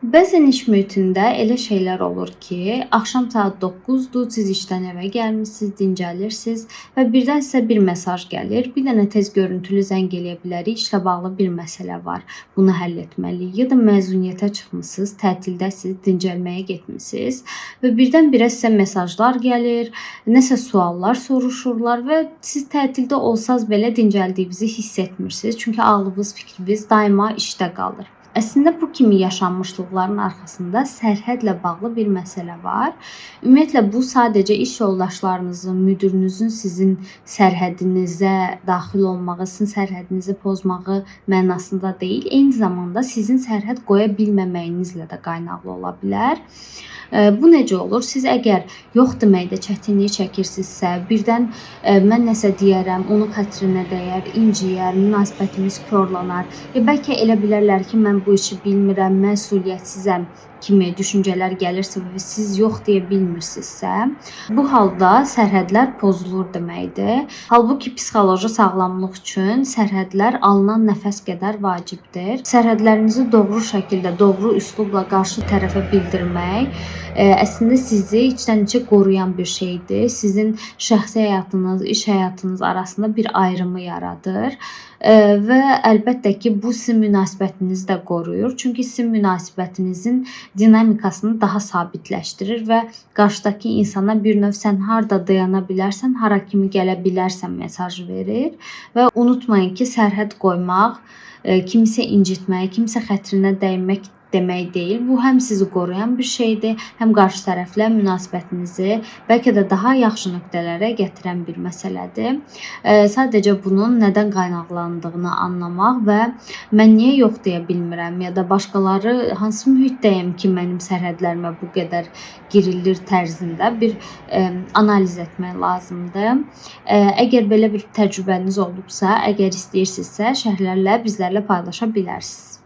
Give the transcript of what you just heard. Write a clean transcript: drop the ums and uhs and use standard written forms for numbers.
Bəzən iş mühitində elə şeylər olur ki, axşam saat 9-dur, siz işdən evə gəlmisiniz, dincəlirsiniz və birdən sizə bir mesaj gəlir. Bir dənə tez görüntülü zəng eləyə bilərik, işlə bağlı bir məsələ var, bunu həll etməliyik. Ya da məzuniyyətə çıxmısınız, tətildəsiniz, dincəlməyə getmisiniz və birdən-birə sizə mesajlar gəlir, nəsə suallar soruşurlar və siz tətildə olsanız belə dincəldiyinizi hiss etmirsiniz. Çünki ağlınız, fikriniz daima işdə qalır. Əslində bu kimi yaşanmışlıqların arxasında sərhədlə bağlı bir məsələ var. Ümumiyyətlə bu sadəcə iş yoldaşlarınızın, müdirinizin sizin sərhədinizə daxil olmağı, sizin sərhədinizi pozmağı mənasında deyil, eyni zamanda sizin sərhəd qoya bilməməyinizlə də qaynaqlı ola bilər. Bu necə olur? Siz əgər yox deməkdə çətinlik çəkirsinizsə, birdən mən nəsə deyərəm, onun xətrinə dəyər, inciyər, münasibətimiz korlanar. Bəlkə elə bilərlər ki, mən bu işi bilmirəm, məsuliyyətsizəm kimi düşüncələr gəlirsə və siz yox deyə bilmirsinizsə, bu halda sərhədlər pozulur deməkdir. Halbuki psixoloji sağlamlıq üçün sərhədlər alınan nəfəs qədər vacibdir. Sərhədlərinizi doğru şəkildə, doğru üslubla qarşı tərəfə bildirmək əslində sizi içdən içə qoruyan bir şeydir. Sizin şəxsi həyatınız, iş həyatınız arasında bir ayrımı yaradır. Və əlbəttə ki, bu sizin münasibətinizi də qoruyur. Çünki sizin münasibətinizin dinamikasını daha sabitləşdirir və qarşıdakı insana bir növ sən harda dayana bilərsən, hara kimi gələ bilərsən mesajı verir. Və unutmayın ki, sərhəd qoymaq, kimisə incitmək, kimisə xətrinə dəymək demək deyil. Bu həm sizi qoruyan bir şeydir, həm qarşı tərəflə münasibətinizi bəlkə də daha yaxşı nöqtələrə gətirən bir məsələdir. Sadəcə bunun nədən qaynaqlandığını anlamaq və mən niyə yox deyə bilmirəm ya da başqaları hansı mühitdəyəm ki, mənim sərhədlərimə bu qədər girilir tərzində bir analiz etmək lazımdır. Əgər belə bir təcrübəniz olubsa, əgər istəyirsinizsə, şərhlərlə bizlərlə paylaşa bilərsiniz.